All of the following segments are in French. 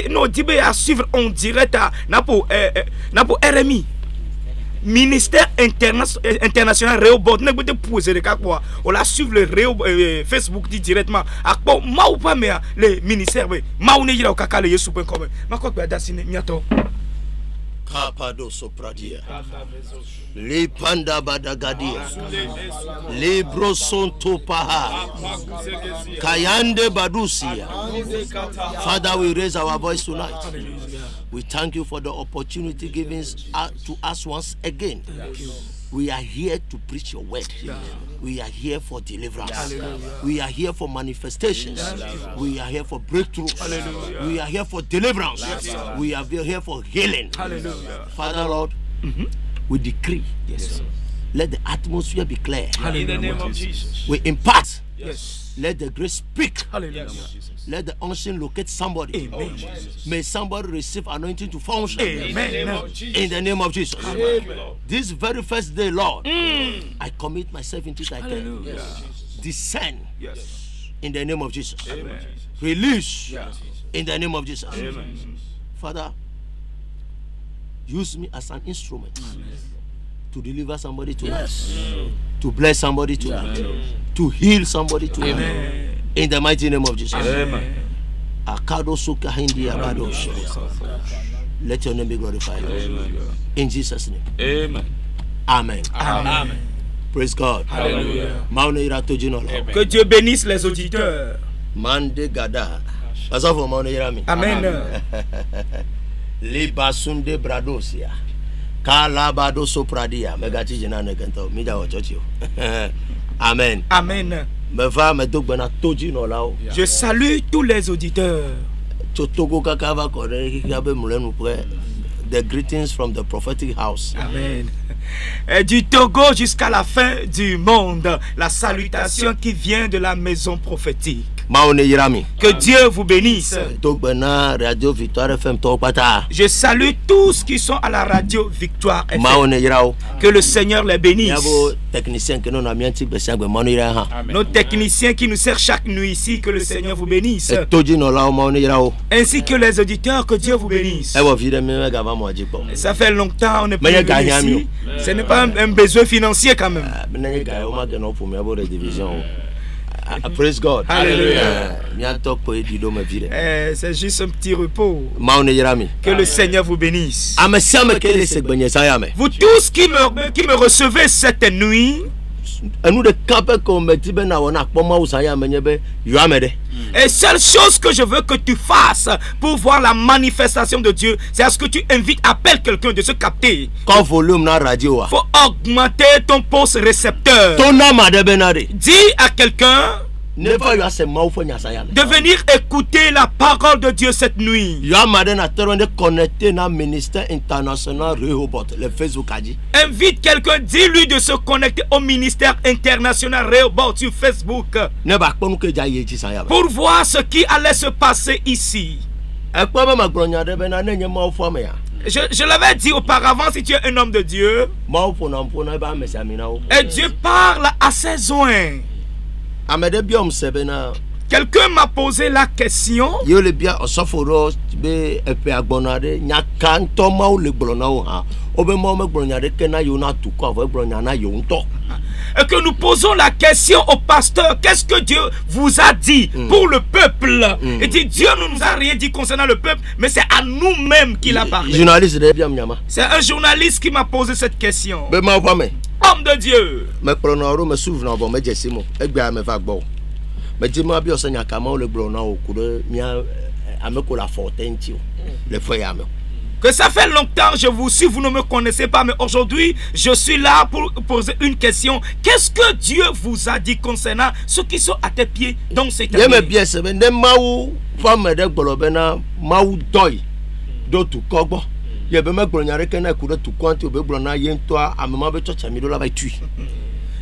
non Dibé à suivre en direct na pour RMI ministère international Rehoboth ne peut poser le cas quoi on la suivre le Facebook dit directement à quoi ma ou pas mais les ministères ma ou ne ira au kaka le yesu point com ma quoi ba dasine miato Kapado sopradia li panda badagadia li brosonto paha kayande badusia. Father, we raise our voice tonight. We thank you for the opportunity given to us once again. We are here to preach your word. We are here for deliverance. We are here for manifestations. We are here for breakthroughs. We are here for deliverance. We are here for healing. Father, Lord, we decree. Let the atmosphere be clear. In the name of Jesus. We impart. Yes. Let the grace speak. Hallelujah. Let the unction locate somebody. Amen. May somebody receive anointing to function. Amen. In the name of Jesus. Amen. This very first day, Lord, I commit myself into thy care. Descend. Yes. In the name of Jesus. Amen. Release. In the name of Jesus. Amen. Father, use me as an instrument to deliver somebody tonight, to bless somebody tonight, to heal somebody tonight. Amen. In the mighty name of Jesus. Amen. Let your name be glorified. In Jesus' name. Amen. Amen. Amen. Praise God. Hallelujah. Que Dieu bénisse les auditeurs. Mande gada. Amen. Libasunde bradosia. Kalabado sopradia. Megati jina nekento. Mida wachochio. Amen. Amen. Je salue tous les auditeurs. The greetings from the prophetic house. Amen. Et du Togo jusqu'à la fin du monde, la salutation qui vient de la maison prophétique. Que Dieu vous bénisse. Je salue tous qui sont à la radio Victoire FM. Que le Seigneur les bénisse. Nos techniciens qui nous servent chaque nuit ici, que le Seigneur vous bénisse. Ainsi que les auditeurs, que Dieu vous bénisse. Ça fait longtemps on n'est plus venu ici. Ce n'est pas un besoin financier quand même. Praise God. Hallelujah. C'est juste un petit repos. Que le Seigneur vous bénisse. Vous tous qui me recevez cette nuit, et seule chose que je veux que tu fasses pour voir la manifestation de Dieu, c'est à ce que tu invites, appelle quelqu'un de se capter. Il faut augmenter ton poste récepteur. Dis à quelqu'un de venir écouter la parole de Dieu cette nuit. Invite quelqu'un, dis-lui de se connecter au ministère international Rehoboth sur Facebook pour voir ce qui allait se passer ici. Je l'avais dit auparavant, si tu es un homme de Dieu, et Dieu parle à ses oins. Quelqu'un m'a posé la question. Et que nous posons la question au pasteur, qu'est-ce que Dieu vous a dit pour le peuple? Et dit, Dieu ne nous a rien dit concernant le peuple, mais c'est à nous-mêmes qu'il a parlé. C'est un journaliste qui m'a posé cette question. Homme de Dieu. Que ça fait longtemps je vous suis, vous ne me connaissez pas, mais aujourd'hui je suis là pour poser une question. Qu'est-ce que Dieu vous a dit concernant ceux qui sont à tes pieds dans cette année?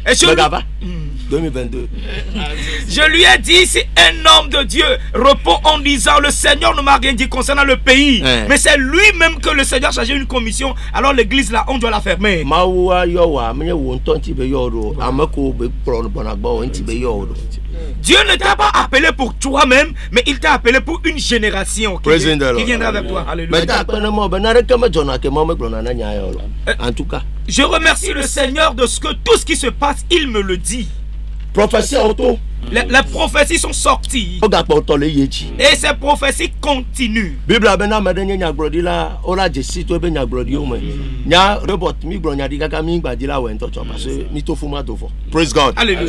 Et je, 2022. Je lui ai dit, c'est un homme de Dieu, repos en disant, le Seigneur ne m'a rien dit concernant le pays, mais c'est lui-même que le Seigneur a chargé une commission, alors l'église là, on doit la fermer. Dieu ne t'a pas appelé pour toi-même, mais il t'a appelé pour une génération qui viendra avec toi. Alléluia. En tout cas, je remercie le Seigneur de tout ce qui se passe, il me le dit. Prophétie auto. Les prophéties sont sorties. Et ces prophéties continuent. Alléluia. Praise God. Alléluia.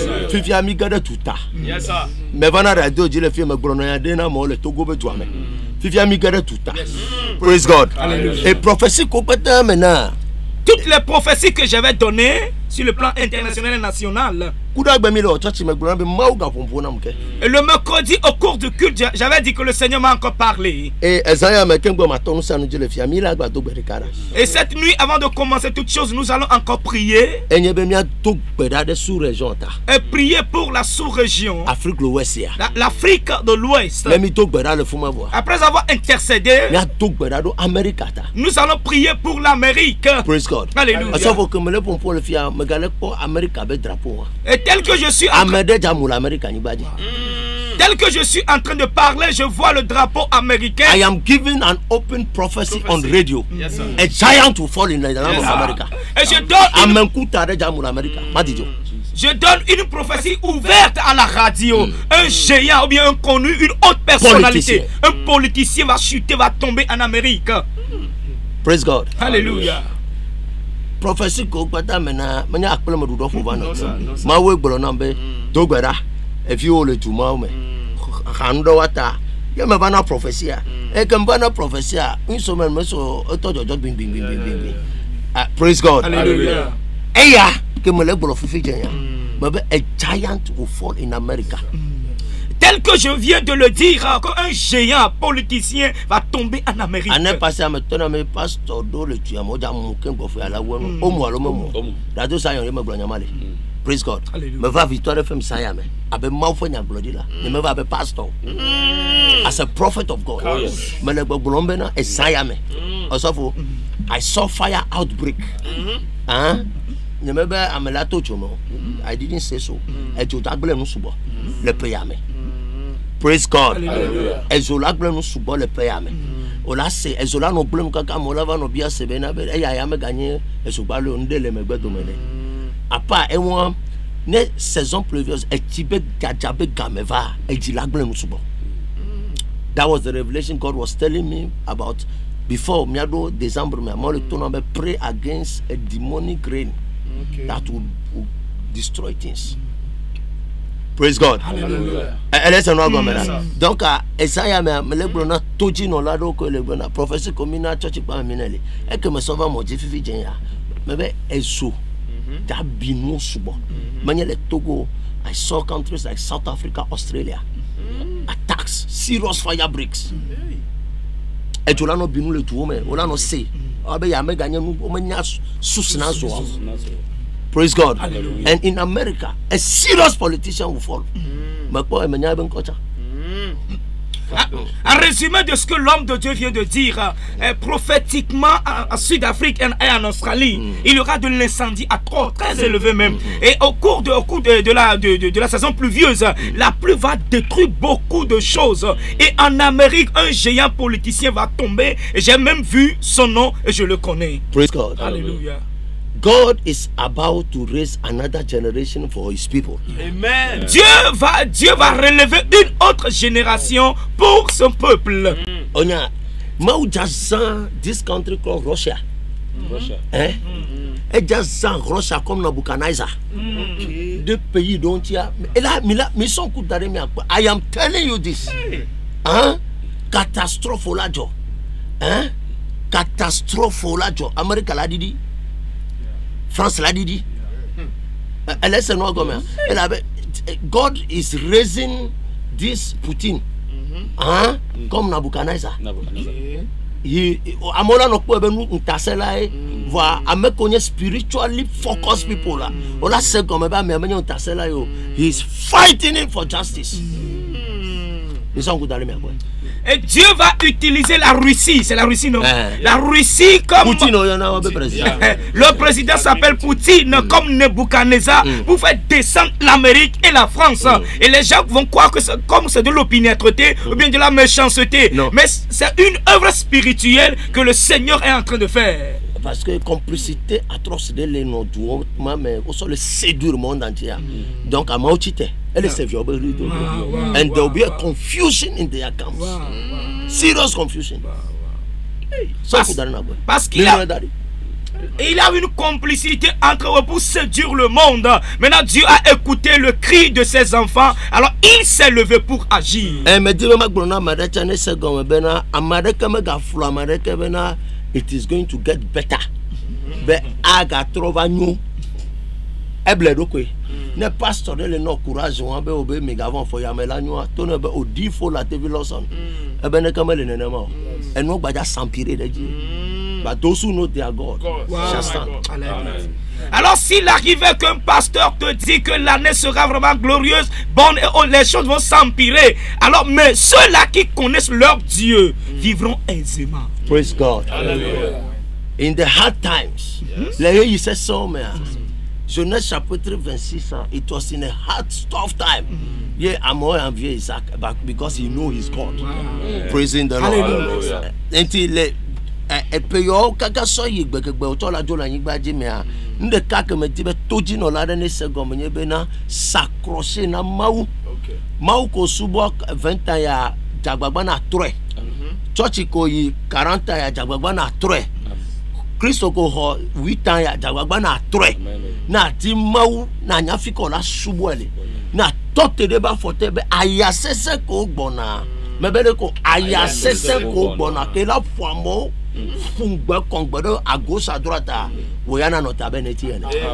Praise God. Alléluia. Et prophétie complètement maintenant. Toutes les prophéties que j'avais données sur le plan international et national. Et le mercredi au cours du culte, j'avais dit que le Seigneur m'a encore parlé. Et cette nuit, avant de commencer toutes choses, nous allons encore prier. Et prier pour la sous-région. L'Afrique de l'Ouest. Après avoir intercédé, nous allons prier pour l'Amérique. Alléluia. Et tel que je suis en train de parler, je vois le drapeau américain. I am giving an open prophecy on radio. Yes, sir. A giant will fall in the land of America. Et je donne une prophétie ouverte à la radio. Un géant ou bien un connu, une haute personnalité. Un politicien va chuter, va tomber en Amérique. Praise God. Alléluia. Prophétie ko gbata mena menya akpele me dudo fo bana ma we gboro na be dogbera e fi o le tuma me kan do wata ye me bana prophétie a e kan bana prophétie a nso me so to jojo bin. Praise God. Hallelujah. Eya ke me le gboro fifi jen ya me be a giant will fall in America. Tel que je viens de le dire, qu'un géant politicien va tomber en Amérique. Année passée, je pasteur do le tuer mo ja mo ken go fe ala wo o mo alo mo da do sa yon me gbo nyamale. Praise God. Me va Victoire FM saya me abe ma fo nya glodi la me va be pastor as a prophet of God. Me le gbo lombe na e saya me osofo I saw fire outbreak. Ne me be amela to chomo. I didn't say so. E jo dagbele nu subo le pe ya me. Praise God. Ezola blem no subo le pe ame. Ola se ezola no blem kaka mo lava no bia se be na be e ya me gagner ezogba le ndele me gbedo mele. Apa e won ne saison pluvieuse e tibe gajabe gameva e jila blem no subo. That was the revelation God was telling me about before miado December me mo le tono be pray against a demonic rain that will destroy things. Praise God. Hallelujah. Donc, Isaiah me lebro na toji no lado ko lebro na prophecy komina church pa minele. E ke me sova mo je fifi jen ya. Me be eso. Da binu subo. Manye le Togo, I saw countries like South Africa, Australia. Attacks, serious fire breaks. E jola no binu le tuo me, ola no se. Abe ya me ganye nu o menya susna zo. Praise God. Hallelujah. And in America, a serious politician will fall. En résumé de ce que l'homme de Dieu vient de dire, prophétiquement en Sud-Afrique et en Australie, il y aura de l'incendie à très élevé même. Et au cours de la saison pluvieuse, la pluie va détruire beaucoup de choses. Et en Amérique, un géant politicien va tomber. Et j'ai même vu son nom et je le connais. Praise God. Alléluia. God is about to raise another generation for his people. Amen. Dieu va relever une autre génération pour son peuple. Onya, mau jazan this country called Russia. Russia. Et jazan Russia comme Nebuchadnezzar. Deux pays dont il y a. Et là, mission coup d'arrêt. I am telling you this. Catastrophe au lajo. Catastrophe au lajo. America l'a dit. France l'a dit. Elle est non comme God is raising this Putin. Comme Nebuchadnezzar. Amola no po benu ntasela voa amekonye spiritually focused people la. Ola se comme ba me amenyo ntasela yo. He is fighting for justice. Et Dieu va utiliser la Russie. C'est la Russie, non? La Russie comme... Poutine, le président s'appelle Poutine, comme Nebuchadnezzar, pour faire descendre l'Amérique et la France. Et les gens vont croire que comme c'est de l'opiniâtreté ou bien de la méchanceté. Mais c'est une œuvre spirituelle que le Seigneur est en train de faire. Parce que complicité atroce de l'énorme, mais aussi le séduire le monde entier. Donc, à Mautite, elle est sévère. And there will be a confusion in their camps. Serious confusion. Parce qu'il a une complicité entre eux pour séduire le monde. Maintenant, Dieu a écouté le cri de ses enfants. Alors, il s'est levé pour agir. It is going to get better. But aga trova new. Ebledo kwe. Ne pastor de le no courage on be obe megavon for yamela new. Tone be odifo la tevi lawson. Ebe ne kamele ne nema. And no baja s'empirer de Dieu. But those who know their God shall stand. Alors s'il arrivait qu'un pasteur te dit que l'année sera vraiment glorieuse, bonne et les choses vont s'empirer. Alors, mais ceux-là qui connaissent leur Dieu vivront aisément. Praise God. Hallelujah. In the hard times, il said so, man. Genèse chapitre 26, it was in a hard, tough time. Yeah, I'm more envious Isaac, but because he know his God. Praising the Lord. Hallelujah. Until epeyo kaka so yigbegbe otola jola yigba jimea nde kaka me tibe toji no la ne segom nyebe na s'accrocher na mau. Mau ko subo 20 ans ya jagbagba na tre. Church ko yi 40 ans ya jagbagba na tre. Kristo ko ho 8 ans ya jagbagba na tre. Na ti mau na nyafiko la subo ele. Na tote de ba fote be ayasese ko gbona. Mebele ko ayasese ko gbona ke la foamo.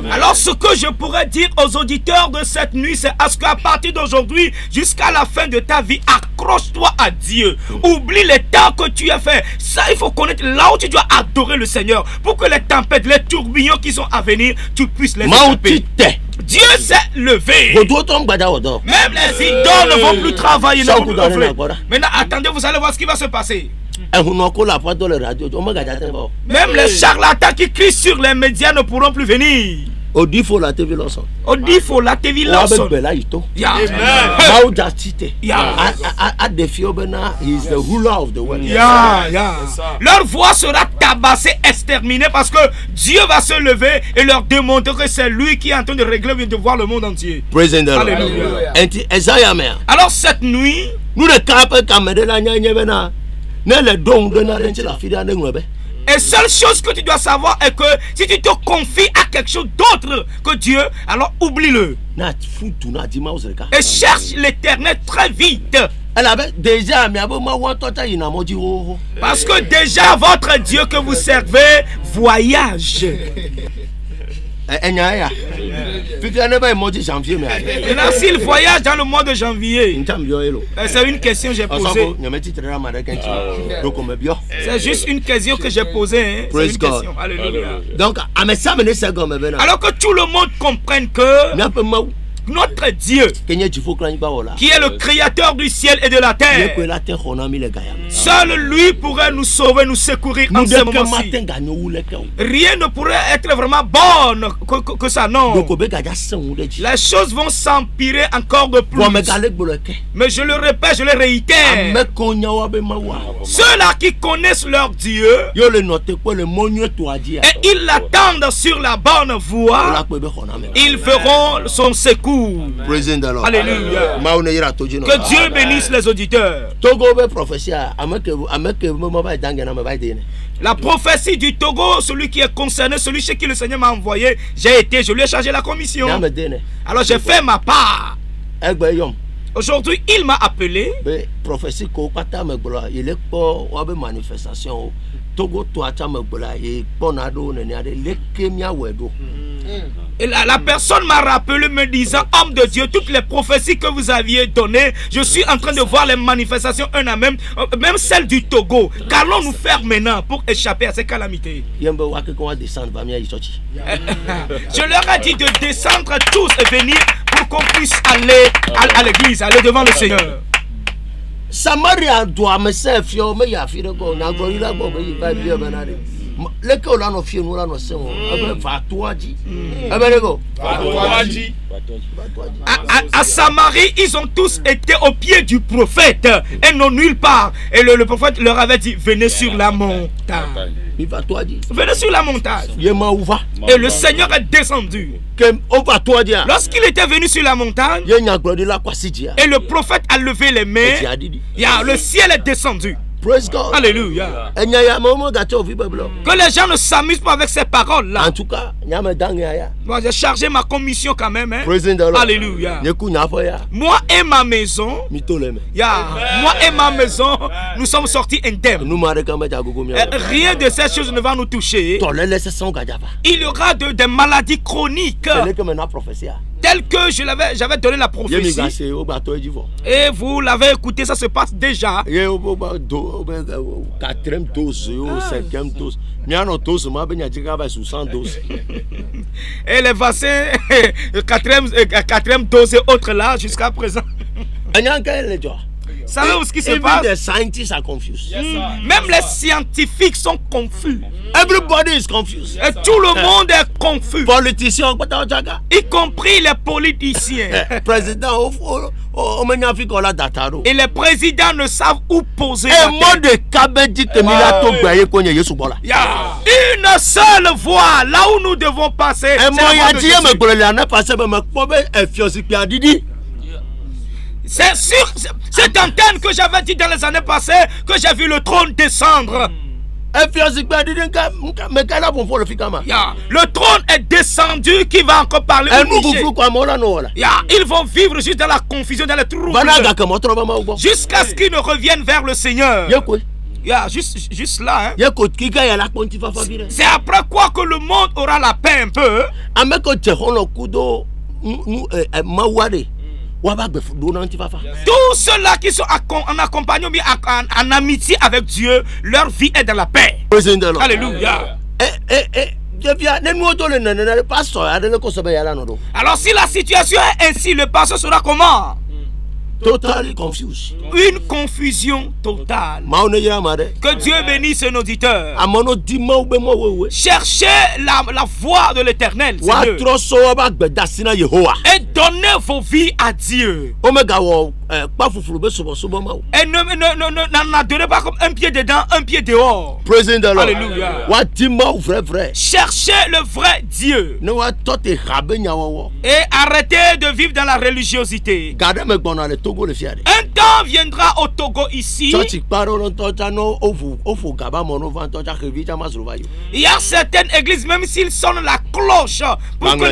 Alors ce que je pourrais dire aux auditeurs de cette nuit, c'est à ce qu'à partir d'aujourd'hui jusqu'à la fin de ta vie, accroche-toi à Dieu. Oublie les temps que tu as fait. Ça, il faut connaître là où tu dois adorer le Seigneur pour que les tempêtes, les tourbillons qui sont à venir, tu puisses les échapper. Dieu s'est levé. Même les idoles ne vont plus travailler. Maintenant, attendez, vous allez voir ce qui va se passer. Même les charlatans qui crient sur les médias ne pourront plus venir. Odifo la TV Lawson. Odifo la TV Lawson. Yeah. He is the ruler of the world. Leur voix sera tabassée, exterminée parce que Dieu va se lever et leur démontrer que c'est lui qui est en train de régler et de voir le monde entier. Praise the Lord. Alors cette nuit, nous ne capons qu'à me la et seule chose que tu dois savoir est que si tu te confies à quelque chose d'autre que Dieu, alors oublie-le. Et cherche l'Éternel très vite. Parce que déjà votre Dieu que vous servez voyage. Maintenant, s'il voyage dans le mois de janvier, c'est une question que j'ai posée. C'est juste une question que j'ai posée. Praise God. Donc, alors que tout le monde comprenne que notre Dieu, qui est le créateur du ciel et de la terre, seul lui pourrait nous sauver, nous secourir en ce moment-ci. Rien ne pourrait être vraiment bon que ça, non. Les choses vont s'empirer encore de plus. Mais je le répète, je le réitère. Ceux-là qui connaissent leur Dieu et ils l'attendent sur la bonne voie, ils verront son secours. Alléluia. Que Dieu bénisse les auditeurs. La prophétie du Togo, celui qui est concerné, celui chez qui le Seigneur m'a envoyé, je lui ai chargé la commission. Alors j'ai fait ma part. Aujourd'hui, il m'a appelé. Et la personne m'a rappelé me disant, homme de Dieu, toutes les prophéties que vous aviez données, je suis en train de voir les manifestations un à même celle du Togo. Qu'allons-nous faire maintenant pour échapper à ces calamités? Je leur ai dit de descendre tous et venir pour qu'on puisse aller à l'église, aller devant le Seigneur. Samaria doit me serve fio me ya fi de go na go ila go me ba bi be na de. Le ko la no fi no la no se won. Ebe va toaji. Ebe de go. À Samarie, ils ont tous été au pied du prophète et non nulle part. Et le prophète leur avait dit, venez sur la montagne. Venez sur la montagne. Et le Seigneur est descendu. Lorsqu'il était venu sur la montagne, et le prophète a levé les mains, le ciel est descendu. Praise God. Alléluia. Que les gens ne s'amusent pas avec ces paroles-là. En tout cas, moi j'ai chargé ma commission quand même. Hein? Alléluia. Moi et ma maison, nous sommes sortis indemnes. Rien de ces choses ne va nous toucher. Il y aura des maladies chroniques telles que j'avais donné la prophétie. Et vous l'avez écouté, ça se passe déjà. 4e dose, 5e dose. Et les vaccins, 4e dose et autres là, jusqu'à présent. Savez ce qui se passe? Even the scientists are confused. Même les scientifiques sont confus. Everybody is confused. Et tout le monde est confus. Politiciens, y compris les politiciens. Président, et les présidents ne savent où poser la tête. Il y a une seule voie là où nous devons passer. C'est sur cette antenne que j'avais dit dans les années passées que j'ai vu le trône descendre. Le trône est descendu qui va encore parler. Ils vont vivre juste dans la confusion, dans les troubles, jusqu'à ce qu'ils ne reviennent vers le Seigneur. Juste là. Hein? C'est après quoi que le monde aura la paix un peu. Tous ceux-là qui sont en accompagnement, en amitié avec Dieu, leur vie est dans la paix. Alléluia. Alors si la situation est ainsi, le pasteur sera comment? Totally confused. Une confusion totale. Que Dieu bénisse nos auditeurs. Cherchez la voie de l'Éternel, et donnez vos vies à Dieu. Et n'en adorez pas comme un pied dedans, un pied dehors. Alléluia. Cherchez le vrai Dieu. Et arrêtez de vivre dans la religiosité. Un temps viendra au Togo ici. Il y a certaines églises, même s'ils sonnent la cloche pour que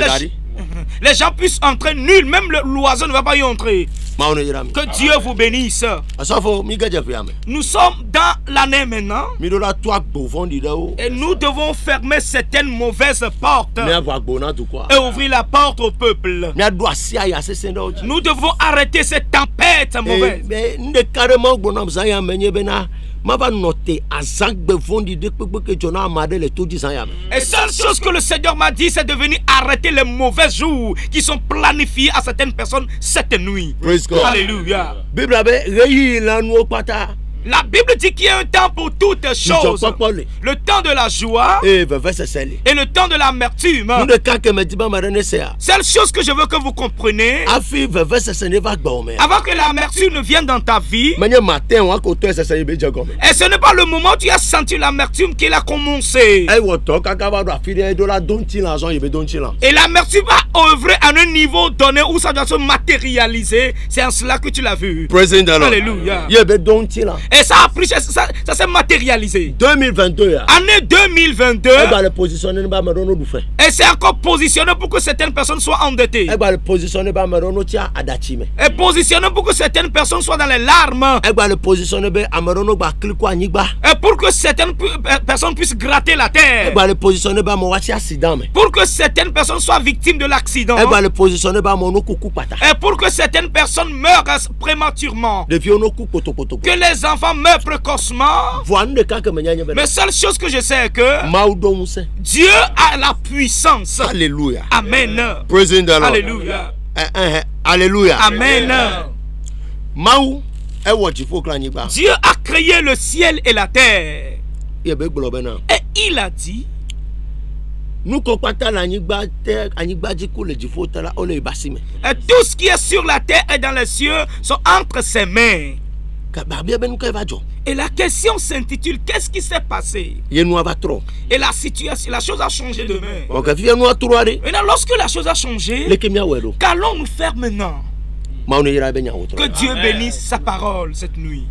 les gens puissent entrer, nul, même l'oiseau ne va pas y entrer. Que Dieu vous bénisse. Nous sommes dans l'année maintenant. Et nous devons fermer certaines mauvaises portes et ouvrir la porte au peuple. Nous devons arrêter cette tempête mauvaise. Et seule chose que le Seigneur m'a dit, c'est de venir arrêter les mauvais jours qui sont planifiés à certaines personnes cette nuit. Alléluia. La Bible dit qu'il y a un temps pour toutes choses. Le temps de la joie et le temps de l'amertume. Seule chose que je veux que vous compreniez, avant que l'amertume ne vienne dans ta vie, et ce n'est pas le moment où tu as senti l'amertume qu'il a commencé. Et l'amertume va œuvrer à un niveau donné où ça doit se matérialiser. C'est en cela que tu l'as vu. Alléluia. Et ça a pris, ça s'est matérialisé. 2022. Année 2022. Et c'est encore positionné pour que certaines personnes soient endettées. Et positionné pour que certaines personnes soient dans les larmes. Et pour que certaines personnes puissent gratter la terre. Pour que certaines personnes soient victimes de l'accident. Et pour que certaines personnes meurent prématurément. Que les enfants meurent précocement. Mais seule chose que je sais est que Dieu a la puissance. Alléluia. Amen. Praise the Lord. Alléluia. Alléluia. Amen. Dieu a créé le ciel et la terre. Et il a dit, et tout ce qui est sur la terre et dans les cieux sont entre ses mains. Et la question s'intitule, qu'est-ce qui s'est passé? Et la situation, la chose a changé demain. Maintenant, lorsque la chose a changé, qu'allons-nous faire maintenant? Que Dieu bénisse sa parole cette nuit.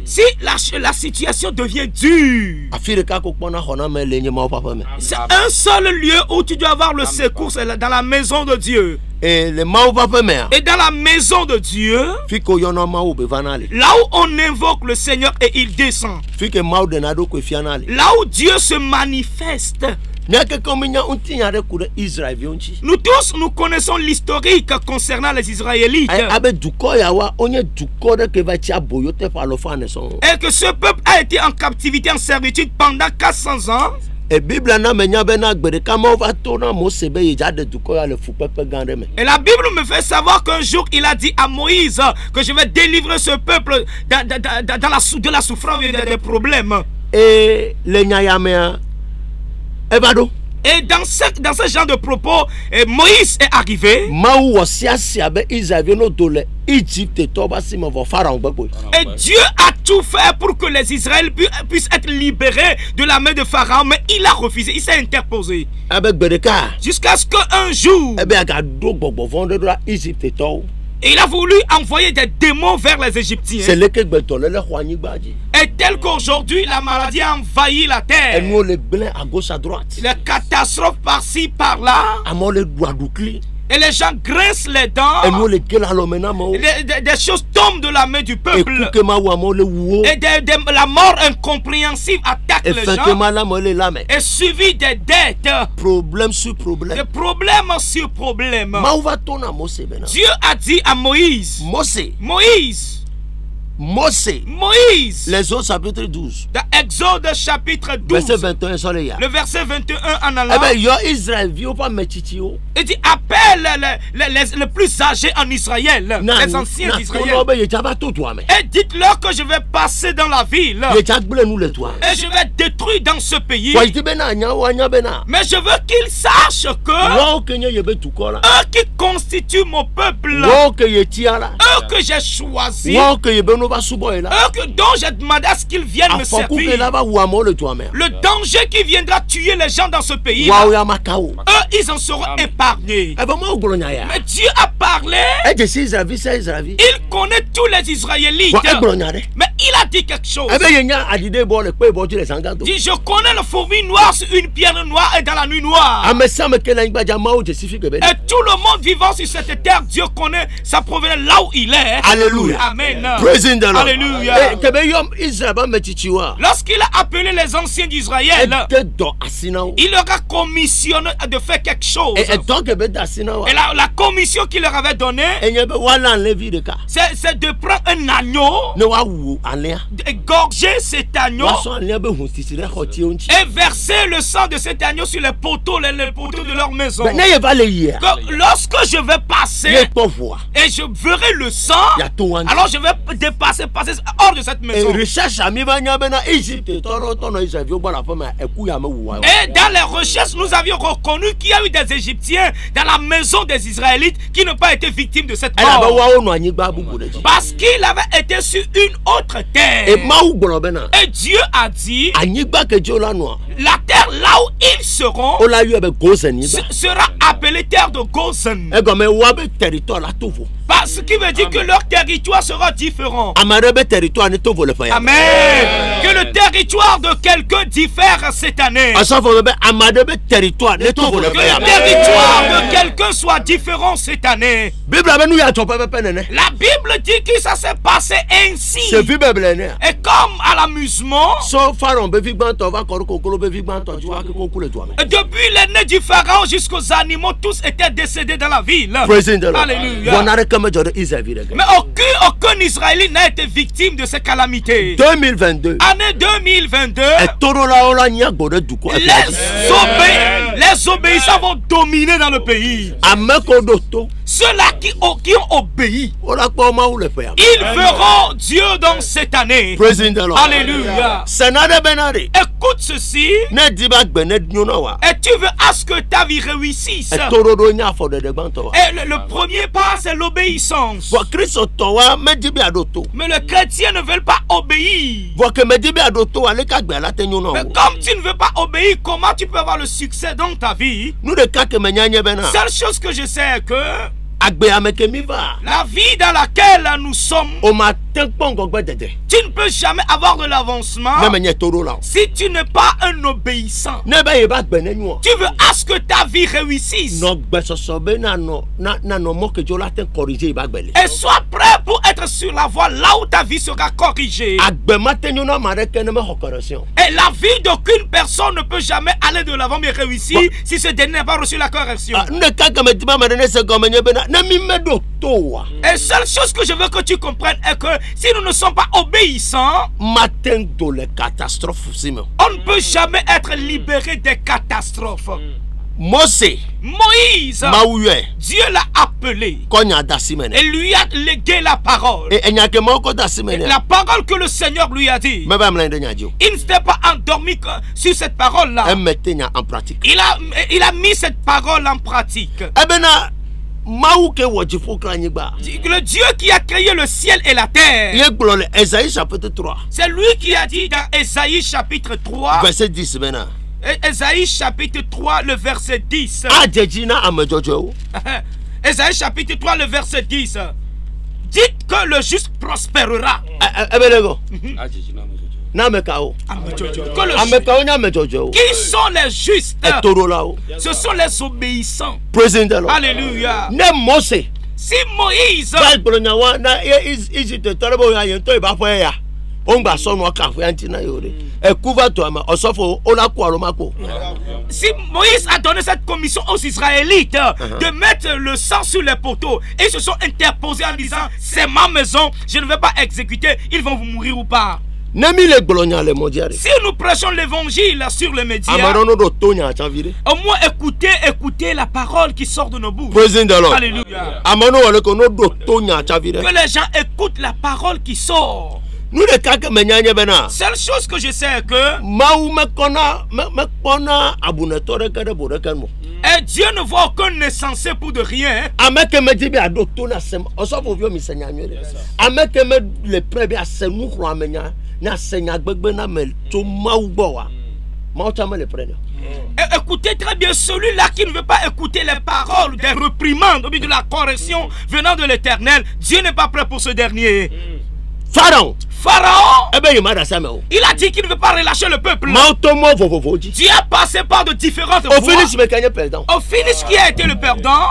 Si la situation devient dure, c'est un seul lieu où tu dois avoir le secours, c'est dans la maison de Dieu. Et dans la maison de Dieu, là où on invoque le Seigneur et il descend, là où Dieu se manifeste. Nous tous, nous connaissons l'historique concernant les Israélites. Et que ce peuple a été en captivité, en servitude pendant 400 ans. Et la Bible me fait savoir qu'un jour il a dit à Moïse que je vais délivrer ce peuple de la souffrance et des problèmes. Et les Nyayamea, et dans ce genre de propos, Moïse est arrivé. Et Dieu a tout fait pour que les Israéliens puissent être libérés de la main de Pharaon, mais il a refusé, il s'est interposé. Jusqu'à ce qu'un jour, il a voulu envoyer des démons vers les Égyptiens. Et tel qu'aujourd'hui, la maladie a envahi la terre. Les catastrophes par-ci, par-là. Et les gens grincent les dents. Des choses tombent de la main du peuple. Et la mort incompréhensible attaque les gens. Et suivi des dettes. Problème sur problème. De problème sur problème. Dieu a dit à Moïse. Moïse. Les autres chapitre 12. Dans Exode chapitre 12. Verset 21 sur les. Le verset 21 en allant. Il dit appelle les plus âgés en Israël, les anciens d'Israël. Et dites-leur que je vais passer dans la ville. Et je vais détruire dans ce pays. Mais je veux qu'ils sachent que eux qui constituent mon peuple, eux que j'ai choisis, eux dont j'ai demandé à ce qu'ils viennent me servir, le danger qui viendra tuer les gens dans ce pays, eux ils en seront épargnés. Mais Dieu a parlé. Il connaît tous les Israélites. Mais il a dit quelque chose. Il dit, je connais le fourmi noir sur une pierre noire et dans la nuit noire. Et tout le monde vivant sur cette terre, Dieu connaît sa provenance là où il est. Alléluia. Amen. Alléluia. Lorsqu'il a appelé les anciens d'Israël, il leur a commissionné de faire quelque chose. Et la commission qu'il leur avait donnée, c'est de prendre un agneau, égorger cet agneau et verser le sang de cet agneau sur les poteaux de leur maison. Lorsque je vais passer et je verrai le sang, alors je vais passer hors de cette maison. Et dans les recherches, nous avions reconnu qu'il y a eu des Égyptiens dans la maison des Israélites qui n'ont pas été victimes de cette mort. Parce qu'il avait été sur une autre terre. Et Dieu a dit, la terre là où ils seront sera appelée terre de Gozen. Ce qui veut dire que leur territoire sera différent. Amen. Que le territoire de quelqu'un diffère cette année. Que le territoire de quelqu'un soit différent cette année. La Bible dit que ça s'est passé ainsi. Et comme à l'amusement, depuis l'aîné du pharaon jusqu'aux animaux, tous étaient décédés dans la ville. Alléluia. Mais aucun Israélite n'a été victime de ces calamités. 2022. Année 2022. Les obéissants vont dominer dans le pays. Ceux-là qui ont obéi, Ola kwa ma ule pe. ils verront Dieu dans cette année. Praise the Lord. Alléluia. Senade benari. Écoute ceci. Ne diba gbene nyona wa. Et tu veux à ce que ta vie réussisse. E torodo nya fo de banto wa. Et le premier pas, c'est l'obéissance. Bo Kristo to wa me dibi adoto. Mais les chrétiens ne veulent pas obéir. Bo ke me dibi adoto wa le ka gbe la te nyona. Mais comme tu ne veux pas obéir, comment tu peux avoir le succès dans ta vie? Nous de ka ke me nyanye bena. Seule chose que je sais est que Agbe ameke mi va. la vie dans laquelle nous sommes, O ma ten pongo gbe dede. tu ne peux jamais avoir de l'avancement Ne me nye toro la. si tu n'es pas un obéissant. Ne ba ye ba gbene nyu. Tu veux à ce que ta vie réussisse. No gbe soso be na no mo ke jo la ten corriger ba gbele. Et sois prêt pour être sur la voie là où ta vie sera corrigée. Agbe ma ten nyona ma de ke ne me correction. Et la vie d'aucune personne ne peut jamais aller de l'avant mais réussir si ce dernier n'a pas reçu la correction. Ne ka ke me diba ma de ne se go me nye bena. Na mi me do to wa. Et seule chose que je veux que tu comprennes est que si nous ne sommes pas obéissants, Matin do le catastrophe si me. on ne peut jamais être libéré des catastrophes. Mose Moïse, mawuye Dieu l'a appelé konya dasimene. et lui a légué la parole. E enyake moko dasimene. La parole que le Seigneur lui a dit. Me ba mlende nyajo. Il ne s'était pas endormi sur cette parole-là. E metenya en pratique. Il a mis cette parole en pratique. Ebena Maou ke wajifo kranyigba. Le Dieu qui a créé le ciel et la terre. Ye glole Esaïe chapitre 3. C'est lui qui a dit dans Ésaïe chapitre 3. Verset 10 bena. Ésaïe chapitre 3 le verset 10. Ajejina amejojo. Ésaïe chapitre 3 le verset 10. Dites que le juste prospérera. Ebelego. Na mekao. Que le Amekao nya mejojo. Qui sont les justes? Etoro lao. Ce sont les obéissants. Praise the Lord. Alléluia. Ne Mose. Si Moïse Bible nya wa na Egypt torebo ya yento iba fo ya. Ongba sonu aka fo yanti na yore. E couvre toi ma osofo ola ko aromako. Si Moïse a donné cette commission aux Israélites de mettre le sang sur les poteaux, et ils se sont interposés en disant c'est ma maison, je ne vais pas exécuter, ils vont vous mourir ou pas. Nemi le gbolonya le modiare. Si nous prêchons l'évangile sur les médias, Amarono do tonya chavire. au moins écoutez la parole qui sort de nos bouches. Praise the Lord. Alléluia. Amano wale ko no do tonya chavire. Que les gens écoutent la parole qui sort. Nous de kake menyanye bena. Seule chose que je sais est que Maou me kona abunetore kede borekenmo. et Dieu ne voit aucun insensé pour de rien. Ameke me dibi adokto na sem. Osofo vio mi senyanyere. Ameke me le prebi asenu kro amenya. Na senya gbegbe na mel to maou gbo wa. Maou chama le prenne. Et écoutez très bien celui-là qui ne veut pas écouter les paroles des réprimandes ou bien de la correction venant de l'Éternel. Dieu n'est pas prêt pour ce dernier. Pharaon. Pharaon, Ebe yimada sameo. il a dit qu'il ne veut pas relâcher le peuple. Maou to mo vovovoji. Dieu a passé par de différentes Au voies. finish me kanye perdant. Au finish, qui a été le perdant?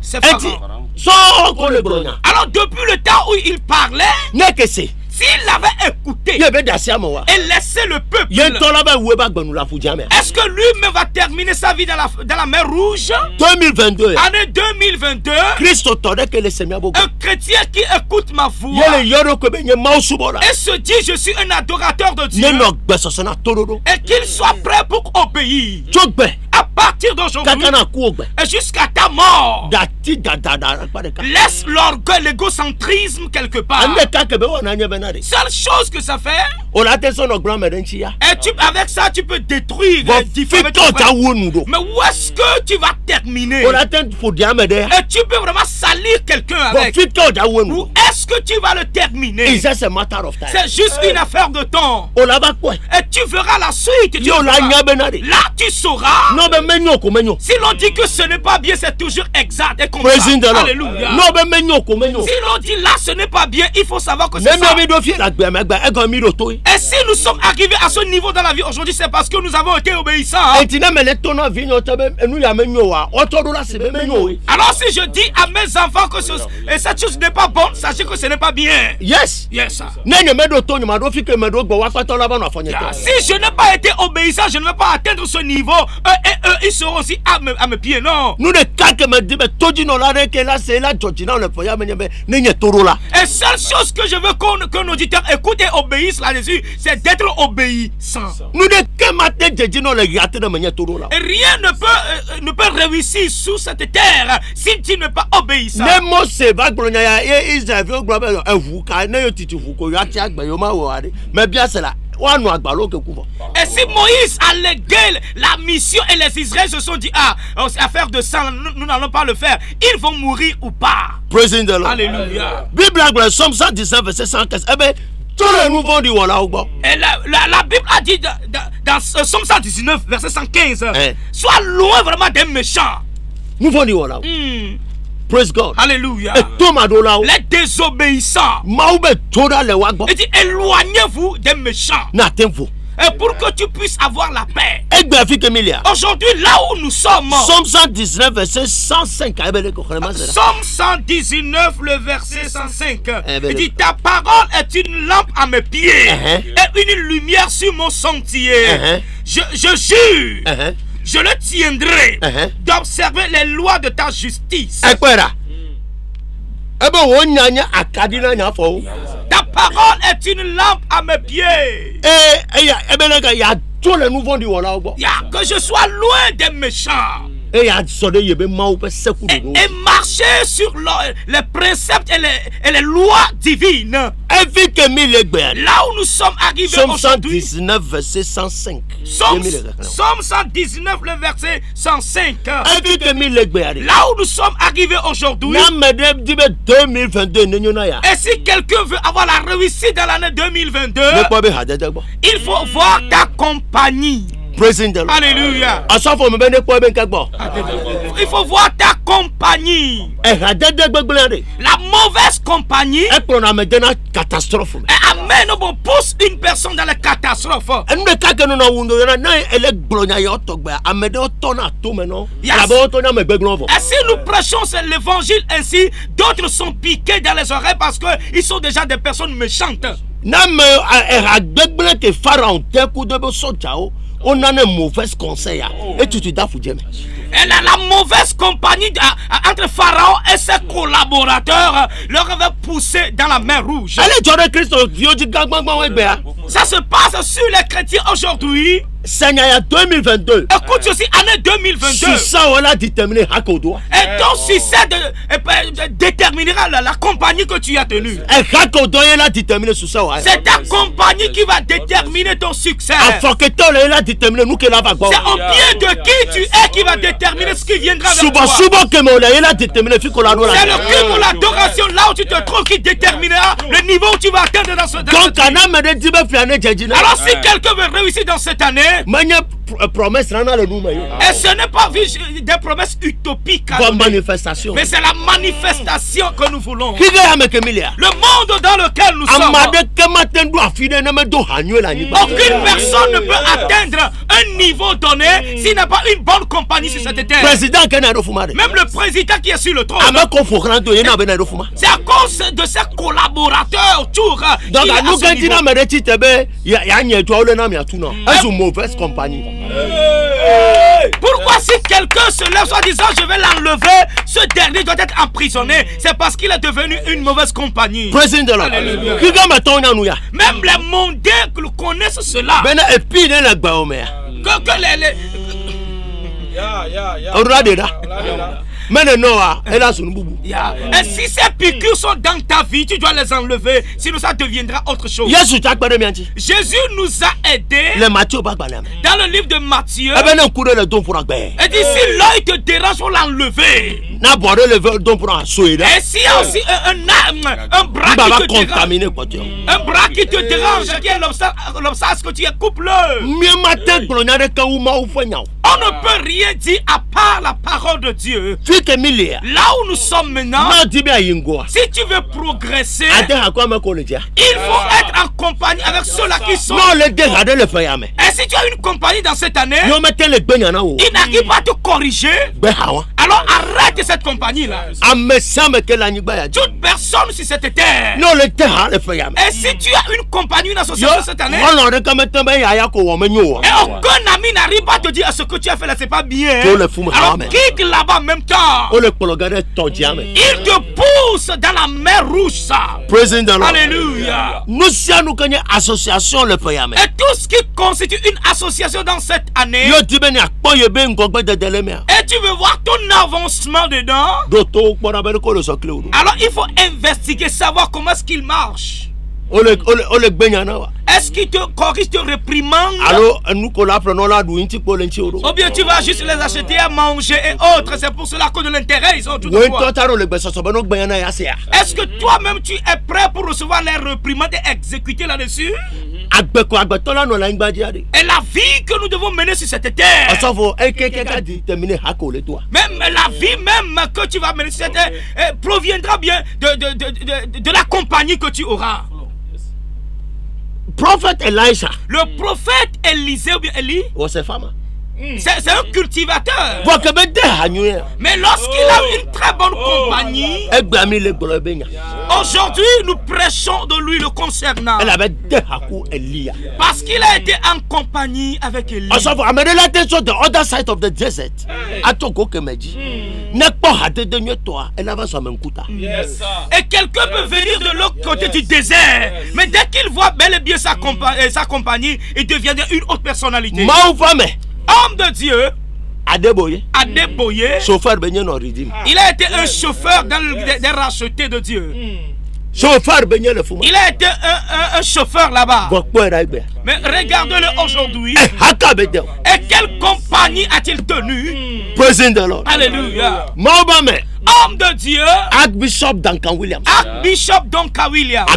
C'est Enti. Pharaon. So ko le bronya. Alors depuis le temps où il parlait, Nekese. s'il avait écouté Yebe dasiamo wa. et laissé le peuple, Yentola ba weba gbenu la fujame. est-ce que lui-même va terminer sa vie dans la mer Rouge? 2022. Année 2022, Christo tode ke le semia bogo. un chrétien qui écoute ma voix Yele yoro ko benye maou subora. et se dit je suis un adorateur de Dieu Neno gbesosona torodo. et qu'il soit prêt pour obéir Jogbe. à partir d'aujourd'hui Kakana ku ogbe. et jusqu'à ta mort. Dati da pareka. Laisse l'orgueil, l'égocentrisme quelque part. Ande kake be wona nye benade. Seule chose que ça fait, O la te sono grand-mère nchia. et avec ça tu peux détruire Bo et diffamer fito ton ta frère. wonudo. Mais où est-ce que tu vas terminer? O la te fodiame de. Et tu peux vraiment salir quelqu'un Bo avec. fito ta wonudo. Où est-ce que tu vas le terminer? It's just a matter of time. C'est juste une affaire de temps. O la ba kwa. Et tu verras la suite. Tu Yo la verras. nya benade. Là tu sauras. No be menyo ko menyo. Si l'on dit que ce n'est pas bien, c'est toujours exact et comme Praise ça. the Lord. Alléluia. No be menyo ko menyo. Si l'on dit là ce n'est pas bien, il faut savoir que c'est Même ça. mi do fi la gbe megba e gan mi do to. Et si nous sommes arrivés à ce niveau dans la vie aujourd'hui, c'est parce que nous avons été obéissants. hein. Enti na mele to no vi no to be enu ya menyo wa. O to do la se be menyo. Alors si je dis à mes enfants que et cette chose n'est pas bonne, sachez que ce n'est pas bien. Yes. Yes, sir. Nenye me do to nyuma do fi ke me do gbo wa pato la ba no afonye to. Si je n'ai pas été obéissant, je ne vais pas atteindre ce niveau. et eux ils seront aussi à mes pieds. Non. Nous ne que me dit mais toji no la que là c'est là Georgina le foya mais n'est toro là. Et seule chose que je veux qu'un auditeur écoute et obéisse là-dessus, c'est d'être obéissant. Nous ne que matin Georgina le gâte de manière toro là. Et rien ne peut réussir sous cette terre si tu n'es pas obéissant. Ne mo se va glonia et Israël globa vous ka ne yo titi vous ko ya ti agba yo ma wo ari mais bien c'est là. Et si Moïse a légué la mission et les Israéliens se sont dit affaire de sang, nous n'allons pas le faire, ils vont mourir ou pas. Praise the Lord. Alléluia. Bible Somme 119 verset 115. Eh bien, tout le nouveau dit voilà. Et la Bible a dit dans Somme 119 verset 115, sois loin vraiment des méchants. Nouveau dit voilà. Praise God. Alléluia. Les désobéissants. Il dit éloignez-vous des méchants. Et pour que tu puisses avoir la paix. Aujourd'hui, là où nous sommes. Somme 119, verset 105. Somme 119, le verset 105. Il dit ta parole est une lampe à mes pieds et une lumière sur mon sentier. Je jure. Je le tiendrai d'observer les lois de ta justice. Ta parole est une lampe à mes pieds. Que je sois loin des méchants. Et marcher sur les préceptes et les lois divines. Là où nous sommes arrivés aujourd'hui. Somme 119 verset 105. Somme 119 le verset 105. Là où nous sommes arrivés aujourd'hui. Et si quelqu'un veut avoir la réussite dans l'année 2022, il faut voir ta compagnie. Alléluia. Il faut voir ta compagnie. La mauvaise compagnie amène pousse une personne dans la catastrophe. Et si nous prêchons l'évangile ainsi, d'autres sont piqués dans les oreilles parce qu'ils sont déjà des personnes méchantes. On a un mauvais conseil et tu te dis elle a la mauvaise compagnie entre Pharaon et ses collaborateurs leur avait poussé dans la mer Rouge. Ça se passe sur les chrétiens aujourd'hui. Seigneur 2022. Écoute ceci, année 2022. Et ton succès déterminera la compagnie que tu as tenue. C'est ta compagnie qui va déterminer ton succès. C'est au pied de qui tu es qui va déterminer ce qui viendra vers toi. C'est le culte pour l'adoration là où tu te trouves qui déterminera le niveau où tu vas atteindre dans ce domaine. Alors si quelqu'un veut réussir dans cette année, promesse et ce n'est pas des promesses utopiques, mais c'est la manifestation que nous voulons. Le monde dans lequel nous sommes, aucune personne ne peut atteindre un niveau donné s'il n'a pas une bonne compagnie sur cette terre. Même le président qui est sur le trône, c'est à cause de ses collaborateurs autour. Donc mauvaise compagnie. Pourquoi si quelqu'un se lève en disant je vais l'enlever, ce dernier doit être emprisonné? C'est parce qu'il est devenu une mauvaise compagnie. Même les mondains connaissent cela. Et si ces piqûres sont dans ta vie, tu dois les enlever, sinon ça deviendra autre chose. Jésus nous a aidés dans le livre de Matthieu. Et dit si l'œil te dérange, faut l'enlever. Et si aussi un bras qui te dérange, qui est l'obstacle que tu es, coupe-le. On ne peut rien dire à part la parole de Dieu. Là où nous sommes maintenant, si tu veux progresser, il faut être en compagnie avec ceux-là qui sont. Et si tu as une compagnie dans cette année, il n'arrive pas à te corriger. Alors arrête cette compagnie-là. Toute personne sur cette terre. Et si tu as une compagnie, une association cette année, et aucun ami n'arrive pas à te dire ce que tu as fait là, c'est pas bien. Alors quitte là-bas en même temps. Il te pousse dans la mer rouge, ça. Alléluia. Et tout ce qui constitue une association dans cette année, et tu veux voir ton avancement dedans, alors il faut investiguer, savoir comment est-ce qu'il marche. Est-ce qu'il te corrige, te réprimande? Ou bien tu vas juste les acheter à manger et autres? C'est pour cela que de l'intérêt ils ont tout. Est-ce que toi-même tu es prêt pour recevoir les réprimandes et exécuter là-dessus? Et la vie que nous devons mener sur cette terre, même la vie même que tu vas mener sur cette terre, proviendra bien de la compagnie que tu auras. Prophète Elisha, le prophète Élisée ou bien Élie, c'est un cultivateur. Mais lorsqu'il a une très bonne compagnie, aujourd'hui nous prêchons de lui le concernant. Parce qu'il a été en compagnie avec Élie. Et quelqu'un peut venir de l'autre côté du désert, mais dès qu'il voit bel et bien sa compagnie, il devient une autre personnalité. Homme de Dieu, Adeboye, il a été un chauffeur dans des rachetés de Dieu. Il a été un chauffeur là-bas. Mais regardez-le aujourd'hui. Et quelle compagnie a-t-il tenu? Alléluia. Homme de Dieu, Archbishop Duncan Williams.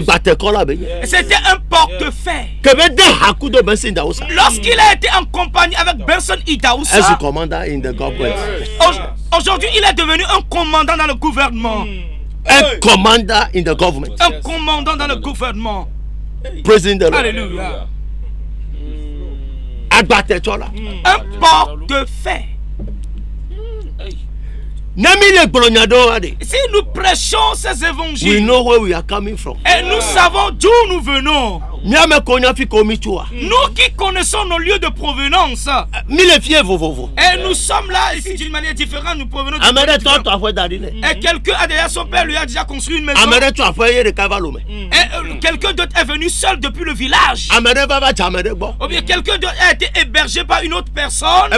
C'était un portefeuille. Lorsqu'il a été en compagnie avec Benson Idaoussa, aujourd'hui il est devenu un commandant dans le gouvernement. Un commandant in the government. Un commandant dans le gouvernement. Alléluia. Un portefeuille. Si nous prêchons ces évangiles, we know where we are coming from. Et nous savons d'où nous venons. Nous qui connaissons nos lieux de provenance. Et nous sommes là ici d'une manière différente. Nous provenons de et quelqu'un a déjà, son père lui a déjà construit une maison. Et quelqu'un d'autre est venu seul depuis le village. Ou bien quelqu'un d'autre a été hébergé par une autre personne.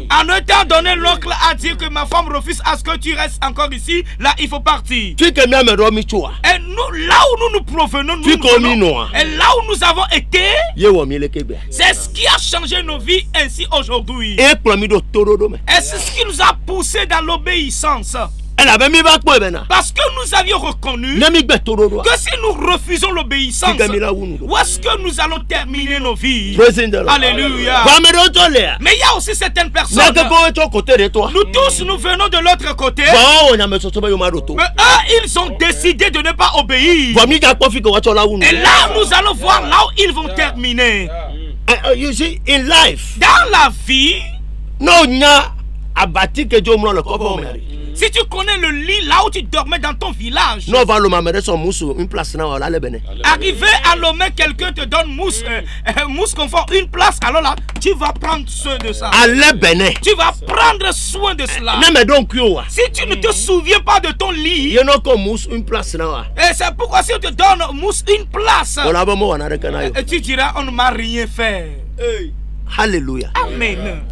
En un temps donné, l'oncle a dit que ma femme refuse à ce que tu restes encore ici. Là, il faut partir. Et nous, là où nous provenons, et là où nous avons été, c'est ce qui a changé nos vies ainsi aujourd'hui. Et c'est ce qui nous a poussé dans l'obéissance. Parce que nous avions reconnu que si nous refusons l'obéissance, où est-ce que nous allons terminer nos vies? Alléluia. Mais il y a aussi certaines personnes. Nous tous, nous venons de l'autre côté. Mais eux, ils ont décidé de ne pas obéir. Et là, nous allons voir là où ils vont terminer. You see, in life, dans la vie, si tu connais le lit là où tu dormais dans ton village, arrivé à Lomé, quelqu'un te donne mousse, mousse confort, une place, alors là, tu vas prendre soin de ça. Tu vas prendre soin de cela. Si tu ne te souviens pas de ton lit, et c'est pourquoi si on te donne mousse, une place, et tu diras, on ne m'a rien fait. Alléluia. Amen.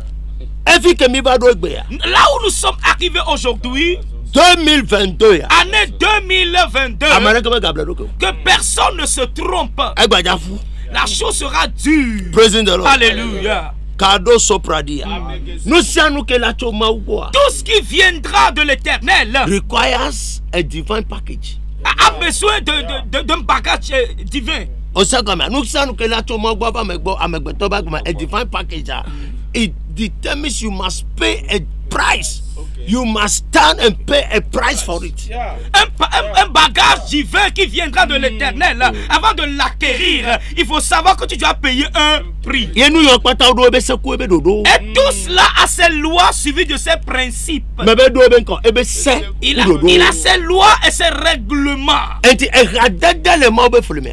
Là où nous sommes arrivés aujourd'hui, 2022, année 2022, que personne ne se trompe. La chose sera dure. Alléluia. Tout ce qui viendra de l'Éternel requires a divine package. A besoin d'un bagage divin. A divine package. It determines you must pay a price. You must stand and pay a price for it. Un bagage divin qui viendra de l'éternel. Avant de l'acquérir, il faut savoir que tu dois payer un prix. Et tout cela a ses lois suivies de ses principes. Il a ses lois et ses règlements.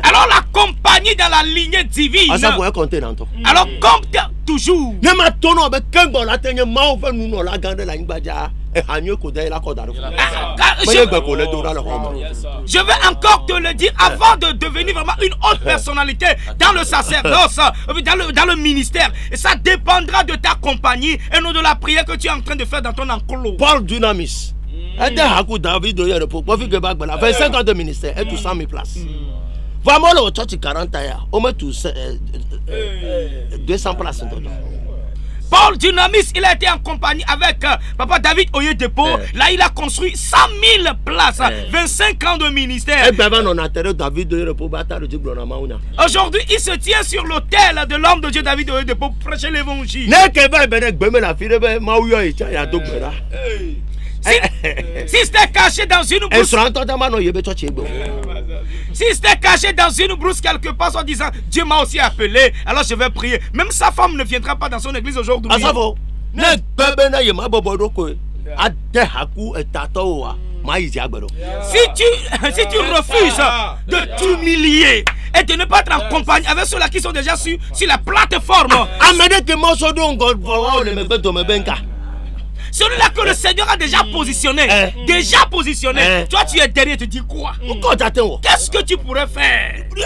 Alors la compagnie dans la lignée divine. Alors compte toujours. Je vais encore te le dire avant de devenir vraiment une haute personnalité dans le sacerdoce, dans le ministère. Et ça dépendra de ta compagnie et non de la prière que tu es en train de faire dans ton enclos. Paul Dunamis. David, 25 ans de ministère et tout 100 000 places. Vraiment, le church 40 ans, on met tous 200 places. Paul Dunamis, il a été en compagnie avec Papa David Oyedepo. Là, il a construit 100 000 places, 25 ans de ministère. Aujourd'hui, il se tient sur l'autel de l'homme de Dieu David Oyedepo pour prêcher l'évangile. Si c'était caché dans une brousse, si c'était caché dans une brousse quelque part en disant Dieu m'a aussi appelé, alors je vais prier. Même sa femme ne viendra pas dans son église aujourd'hui. Si tu refuses de t'humilier et de ne pas être en compagnie avec ceux-là qui sont déjà sur la plateforme, celui-là que le Seigneur a déjà positionné, toi tu es derrière, tu dis quoi? Qu'est-ce que tu pourrais faire? Si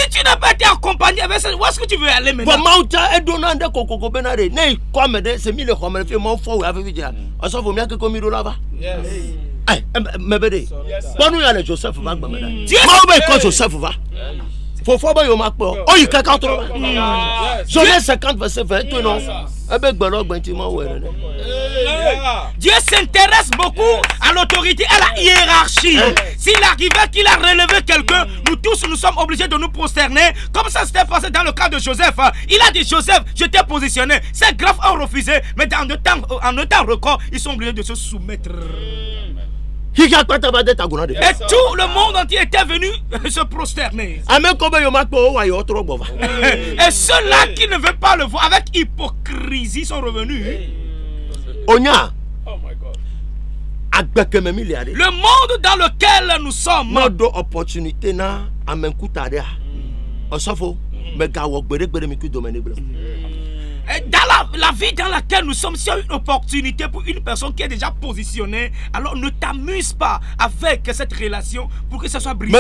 tu n'as pas été en compagnie avec ça, où est-ce que tu veux aller maintenant? Dieu s'intéresse beaucoup à l'autorité, à la hiérarchie. S'il arrivait qu'il a relevé quelqu'un, nous tous nous sommes obligés de nous prosterner. Comme ça s'était passé dans le cas de Joseph. Il a dit Joseph, je t'ai positionné. Ces graves ont refusé, mais en un temps record, ils sont obligés de se soumettre. Et tout le monde entier était venu se prosterner. Et ceux-là qui ne veulent pas le voir avec hypocrisie sont revenus. Le monde dans lequel nous sommes, dans la vie dans laquelle nous sommes, s'il y a une opportunité pour une personne qui est déjà positionnée, alors ne t'amuse pas avec cette relation pour que ça soit brisé.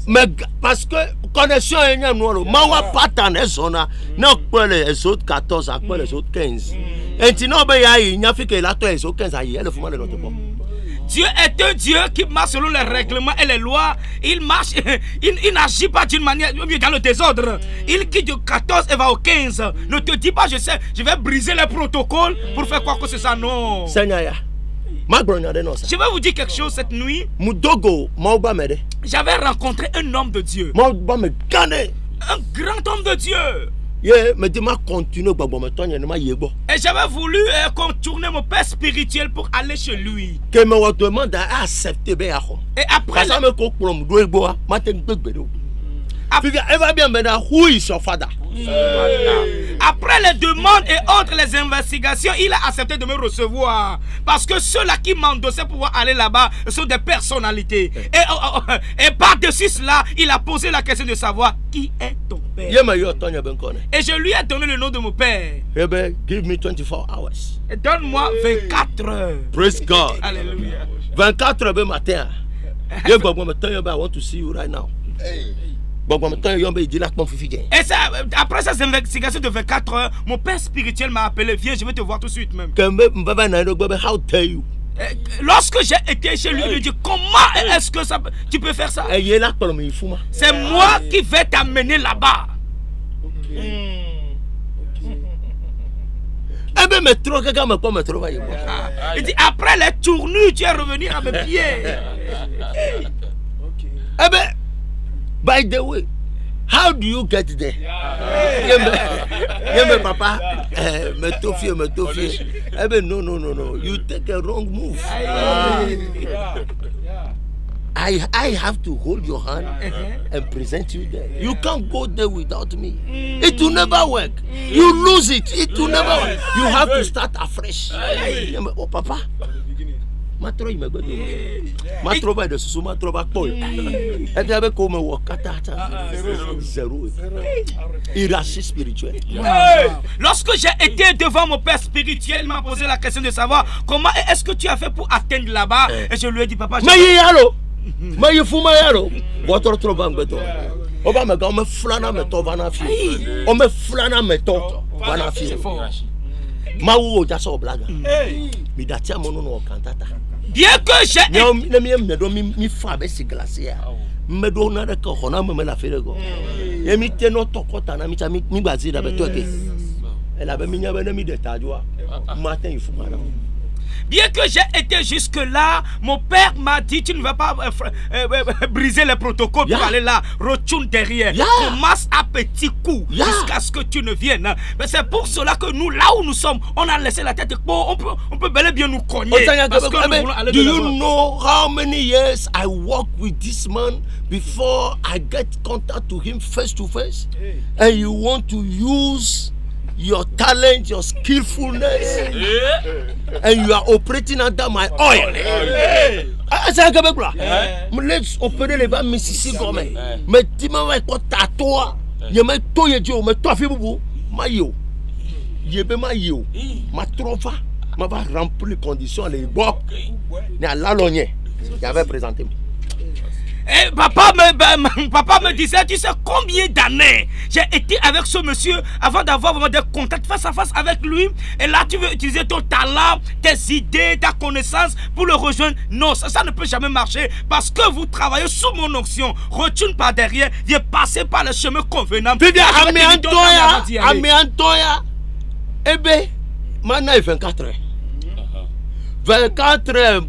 Mais parce que connexion est une noire, mawa patan est zona, n'a pas les autres 14, après les autres 15. Et tu n'as pas eu, il n'y a fait que la toi les autres 15 aïe, elle fuma de notre part. Dieu est un Dieu qui marche selon les règlements et les lois. Il marche, il n'agit pas d'une manière dans le désordre. Il quitte du 14 et va au 15. Ne te dis pas, je sais, je vais briser les protocoles pour faire quoi que ce soit. Non. Je vais vous dire quelque chose cette nuit. J'avais rencontré un homme de Dieu. Un grand homme de Dieu. Et j'avais voulu contourner mon père spirituel pour aller chez lui. Et après après les demandes et autres les investigations, il a accepté de me recevoir. Parce que ceux-là qui m'endossaient pour pouvoir aller là-bas sont des personnalités. Et par-dessus cela, il a posé la question de savoir qui est ton père. Et je lui ai donné le nom de mon père. Give me 24 hours. Et donne-moi 24 heures. Praise God. Alléluia. 24 heures matin. I want to see you right now. Et ça, après ces investigations de 24 heures, mon père spirituel m'a appelé. Viens, je vais te voir tout de suite même. How dare you? Lorsque j'ai été chez lui, il me dit comment est-ce que ça, tu peux faire ça? C'est moi qui vais t'amener là-bas. Il dit après les tournures, tu es revenu à mes pieds. By the way, How do you get there? Yeah, papa. Me tofie. No. You take a wrong move. I have to hold your hand and present you there. You can't go there without me. It will never work. You lose it. It will never work. You have to start afresh. Oh, papa. Matro me go matro ba de susu matro ba pol e te be ko me wo kata zéro irraciste spirituel. Lorsque j'ai été devant mon père spirituel, il m'a posé la question de savoir comment est-ce que tu as fait pour atteindre là-bas, et je lui ai dit papa mais yalo mais fuma yalo votre trop bangbeto o ba me ga me flana me to vana fi o me flana me to vana fi ma wo ja so blaga mi datia mo no kantata. Bien que j'ai mi fa be si glacier me do na de ko na me la fere go e mi te no to kota na mi cha mi gbazi da be to ke e la be mi nya be na mi de tajwa matin il faut mana. Bien que j'ai été jusque-là, mon père m'a dit tu ne vas pas briser les protocoles pour aller là, retourne derrière, commence à petits coups jusqu'à ce que tu ne viennes. Mais c'est pour cela que nous, là où nous sommes, on a laissé la tête. On peut bel et bien nous cogner. Parce que nous voulons aller do you know how many years I work with this man before I get contact to him face to face? And you want to use your talent, your skillfulness, and you are operating under my oil. Let's open les bas Mississippi comme mais dis-moi quoi toi je me toye Dieu me toi fait boubou mayo yebe mayo ma trova ma va remplir les conditions les bois na la logne il avait présenté. Et papa me disait, tu sais combien d'années j'ai été avec ce monsieur avant d'avoir vraiment des contacts face à face avec lui. Et là, tu veux utiliser ton talent, tes idées, ta connaissance pour le rejoindre. Non, ça ne peut jamais marcher parce que vous travaillez sous mon onction. Retourne par derrière, viens passer par le chemin convenable. Tu dis, Amiantoya, eh bien, maintenant il est 24 heures. 24 heures,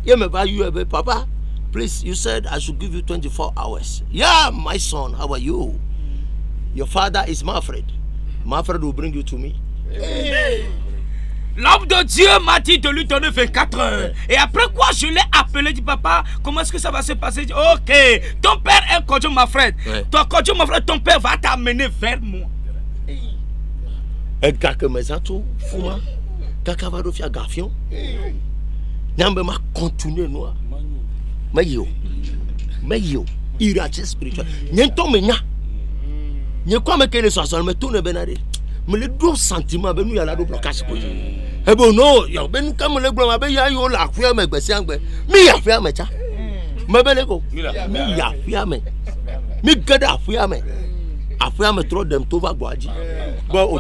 il me va papa. Please, you said I should give you 24 hours. Yeah, my son, how are you? Your father is Manfred. Manfred will bring you to me. L'homme de Dieu m'a dit de lui donner 24 heures. Et après quoi, je l'ai appelé, dit papa, comment est-ce que ça va se passer? Dit, ok, ton père est Kodjo Manfred. Ton Kodjo Manfred, ton père va t'amener vers moi. Et quand mes atos, Fouma, quand va faire gafion, n'ambe ma continuer noir. Mais yo, irraciste spirituel. N'entends me nya. N'y quoi me que les soissons me tourne benade. Me le deux sentiments ben nous y a la double blocage pour. Eh bon non, y a ben comme le blanc ben y a yo la fia me gbese angbe. Mi ya fia me cha. Me ben go. Mi ya fia me. Mi gada fia me. Afia me trop dem to va gwaji. Bon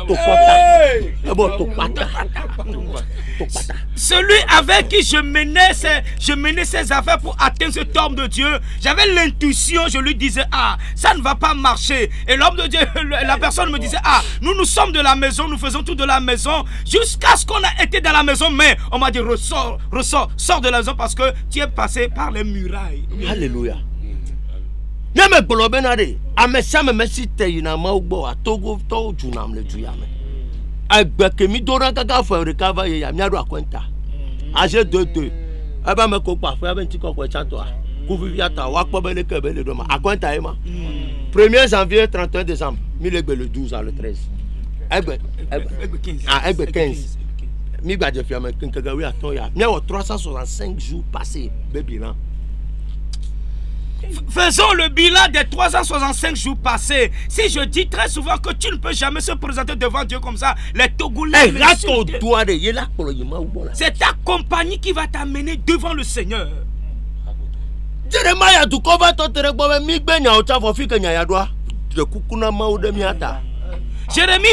celui avec qui je menais ses affaires pour atteindre cet homme de Dieu, j'avais l'intuition, je lui disais, ah, ça ne va pas marcher. Et l'homme de Dieu, la personne me disait, ah, nous sommes de la maison, nous faisons tout de la maison, jusqu'à ce qu'on a été dans la maison, mais on m'a dit, ressors, sors de la maison parce que tu es passé par les murailles. Alléluia. Nyame globenade amesame mesite yina maugbo atogo to junam le juyame agbe mi dora kaka fo recover ye ya miado akwenta age 22 aba me ko pa fo aba nti ko chanto a ku viviata wa kpo bele ke bele do ma akwenta e ma 1er janvier 31 décembre mi le le 12 à le 13 agbe 15 mi gbaje fi am kinkaga wi aton ya mi wo 365 jours passés be bilan. Faisons le bilan des 365 jours passés. Si je dis très souvent que tu ne peux jamais se présenter devant Dieu comme ça, les Togolais, c'est ta compagnie qui va t'amener devant le Seigneur. Jérémie,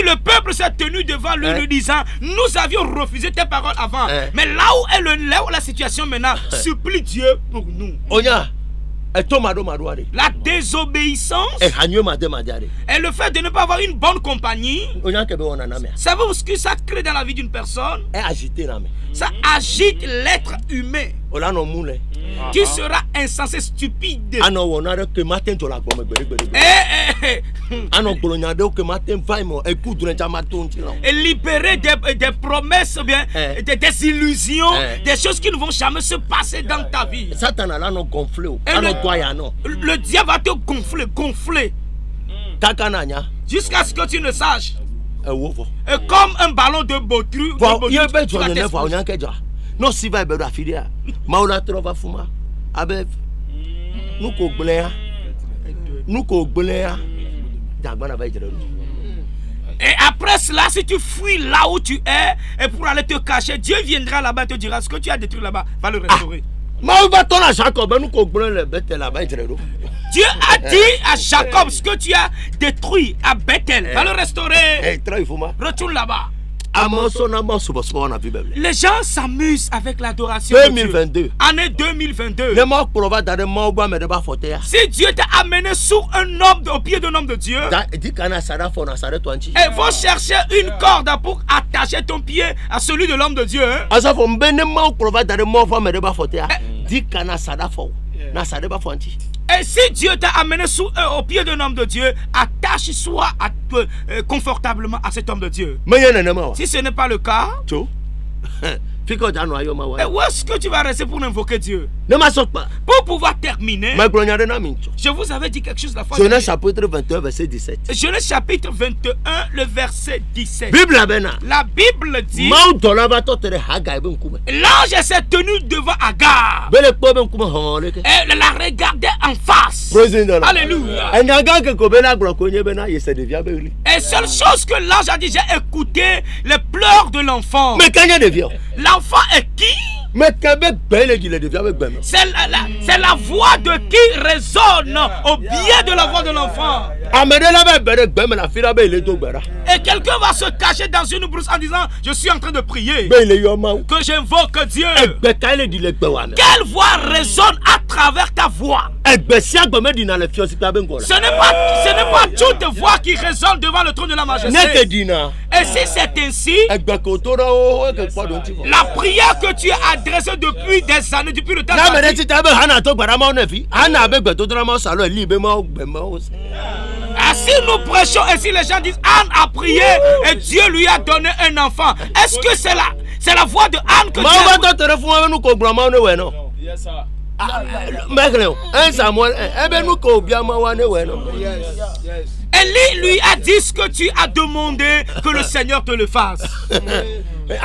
le peuple s'est tenu devant lui, lui disant, nous avions refusé tes paroles avant, mais là où la situation maintenant, supplie Dieu pour nous. La désobéissance et le fait de ne pas avoir une bonne compagnie, savez-vous ce que ça crée dans la vie d'une personne? Ça agite l'être humain. tu seras insensé, stupide. Et libérer des promesses, bien, des illusions, des choses qui ne vont jamais se passer dans ta vie. Le diable va te gonfler. Jusqu'à ce que tu ne saches. Et comme un ballon de baudru. Non, si va être affilié, Maola trova fuma, Abev, nous coblea, et après cela, si tu fuis là où tu es, et pour aller te cacher, Dieu viendra là-bas et te dira ce que tu as détruit là-bas, va le restaurer. Dieu a dit à Jacob ce que tu as détruit à Bethel, va le restaurer. Retourne là-bas. Les gens s'amusent avec l'adoration. 2022. Année 2022. Si Dieu t'a amené sous un homme, au pied d'un homme de Dieu, et faut chercher une corde pour attacher ton pied à celui de l'homme de Dieu. Et si Dieu t'a amené au pied d'un homme de Dieu, attache-toi confortablement à cet homme de Dieu. Si ce n'est pas le cas, et où est-ce que tu vas rester pour invoquer Dieu? Pour pouvoir terminer, je vous avais dit quelque chose la fois. Genèse chapitre 21, verset 17. Genèse chapitre 21, le verset 17. La Bible dit, l'ange s'est tenu devant Agar et la regardait en face. Alléluia. Et seule chose que l'ange a dit, j'ai écouté les pleurs de l'enfant. L'enfant est qui? C'est la voix de qui résonne au biais de la voix de l'enfant. Et quelqu'un va se cacher dans une brousse en disant, je suis en train de prier, que j'invoque Dieu. Quelle voix résonne à travers ta voix? Ce n'est pas toute voix qui résonne devant le trône de la majesté. Et si c'est ainsi, la prière que tu as adressée depuis des années, depuis le temps si nous prêchons ainsi, les gens disent Anne a prié et Dieu lui a donné un enfant. Est-ce que c'est la voix de Anne que Dieu Élie lui a dit ce que tu as demandé, que le Seigneur te le fasse. Et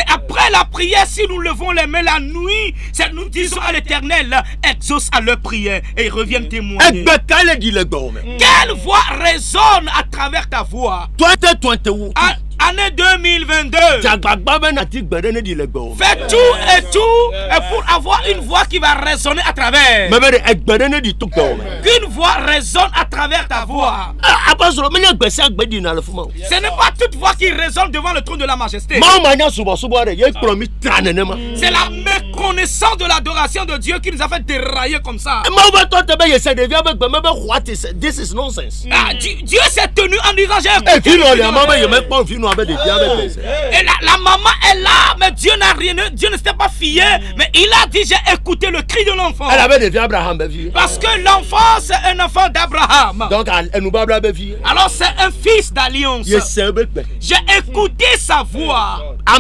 après la prière, si nous levons les mains la nuit, nous disons à l'Éternel, exauce à leur prière et ils reviennent témoigner. Quelle voix résonne à travers ta voix? Année 2022. Fais tout et pour avoir une voix qui va résonner à travers. Qu'une voix résonne à travers ta voix. Ce n'est pas toute voix qui résonne devant le trône de la majesté. C'est la méconnaissance de l'adoration de Dieu qui nous a fait dérailler comme ça. Dieu s'est tenu en disant j'ai et la maman est là, mais Dieu n'a rien, Dieu ne s'est pas fié, mais il a dit j'ai écouté le cri de l'enfant. Parce que l'enfant c'est un enfant d'Abraham. Alors c'est un fils d'alliance. J'ai écouté sa voix. Et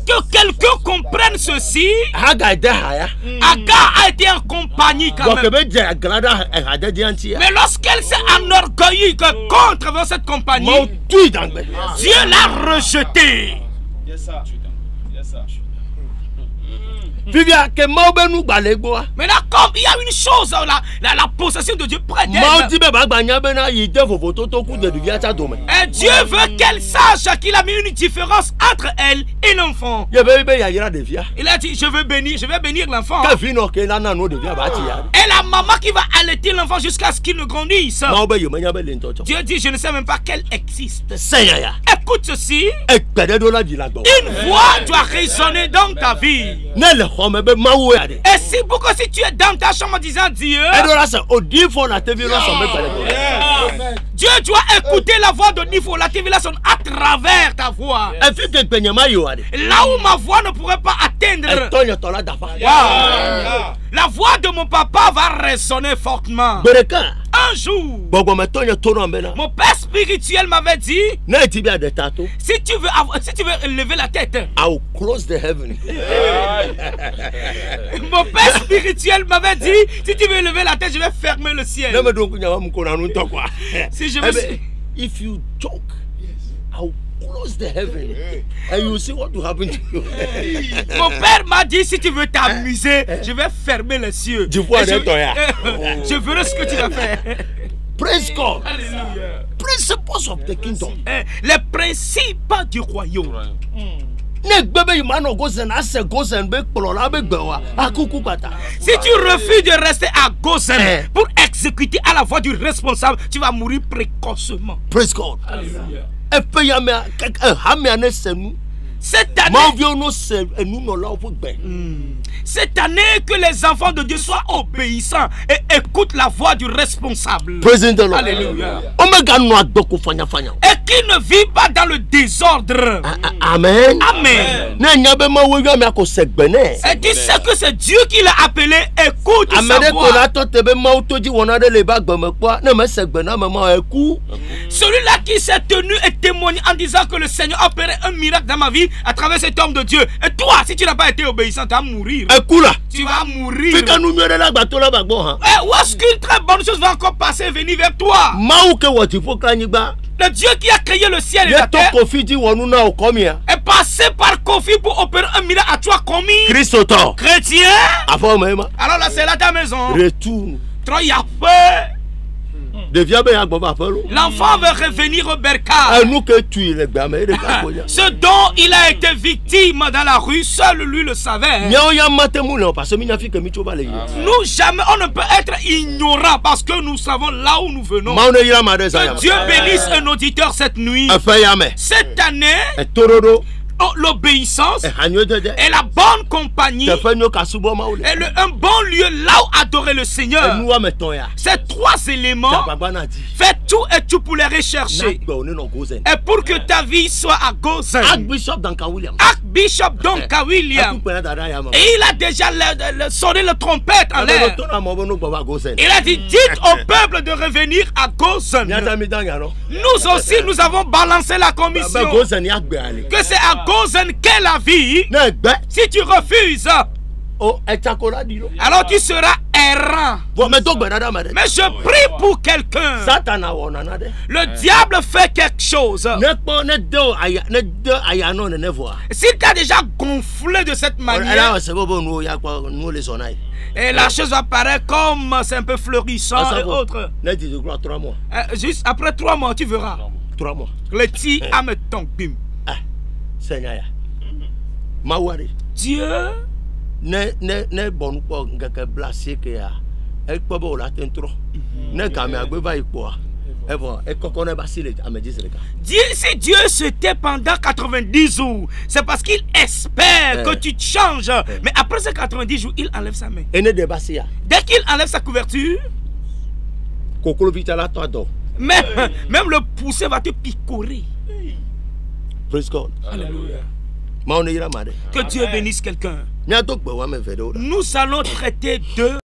que quelqu'un comprenne ceci, Agar a été en compagnie quand même. Mais lorsqu'elle s'est enorgueillie contre cette compagnie, Dieu l'a rejeté. Maintenant, comme il y a une chose, la possession de Dieu près d'elle. Et Dieu veut qu'elle sache qu'il a mis une différence entre elle et l'enfant. Il a dit, je vais bénir l'enfant. Et la maman qui va allaiter l'enfant jusqu'à ce qu'il ne grandisse. Dieu dit, je ne sais même pas qu'elle existe. Écoute ceci. Une voix doit résonner dans ta vie. Et si pourquoi si tu es dans ta chambre en disant Dieu, Dieu doit écouter la voix de Nifo, la révélation à travers ta voix. Là où ma voix ne pourrait pas atteindre, la voix de mon papa va résonner fortement. Un jour, mon père spirituel m'avait dit, si tu veux lever la tête, I'll close the heaven. mon père spirituel m'avait dit, si tu veux lever la tête, je vais fermer le ciel. Si je veux... If you joke, I'll close the heaven and you see what will happen to you. Mon père m'a dit, si tu veux t'amuser, je vais fermer les cieux. Je verrai ce que tu vas faire. Praise God. Alléluia. Principles of the kingdom. Les principes du royaume. Si tu refuses de rester à Gozen pour exécuter à la voix du responsable, tu vas mourir précocement. Praise God. Alléluia. Cette année, que les enfants de Dieu soient obéissants et écoutent la voix du responsable. Alléluia. Et qui ne vit pas dans le désordre. Amen. Amen. Et tu sais que c'est Dieu qui l'a appelé. Écoute sa voix. Celui-là qui s'est tenu et témoigné en disant que le Seigneur a opéré un miracle dans ma vie à travers cet homme de Dieu. Et toi, si tu n'as pas été obéissant, tu vas mourir. Tu vas mourir. Et où est-ce qu'une très bonne chose va encore passer et venir vers toi? Le Dieu qui a créé le ciel et la terre est passé par Kofi pour opérer un miracle à toi commis. Chrétien. Alors là, c'est là ta maison. Retourne. Trop y a peur. L'enfant veut revenir au bercail. Ce dont il a été victime dans la rue, seul lui le savait. Nous jamais, on ne peut être ignorant parce que nous savons là où nous venons. Que Dieu bénisse un auditeur cette nuit. Cette année, l'obéissance et la bonne compagnie et un bon lieu là où adorer le Seigneur. Ces trois éléments, fais tout et tout pour les rechercher et pour que ta vie soit à Gozen. Archbishop Duncan William, et il a déjà sonné le trompette en l'air. Il a dit, dites au peuple de revenir à Gozen. Nous aussi nous avons balancé la commission que c'est à Gozen qu'est la vie. Si tu refuses, alors tu seras errant. Mais je prie pour quelqu'un. Le diable fait quelque chose. S'il t'a déjà gonflé de cette manière, et la chose va paraître comme c'est un peu florissant et autres. Juste après 3 mois, tu verras. 3 mois. Le ti à me tomber. Dieu ne bon pour que blessé que ya elle peut pas la tentro ne camé agba ipo si Dieu se tait pendant 90 jours, c'est parce qu'il espère que tu te changes. Mais après ces 90 jours, il enlève sa main. Dès qu'il enlève sa couverture, même le poussé va te picorer. Praise God. Alléluia. Que Dieu bénisse quelqu'un. Nous allons traiter de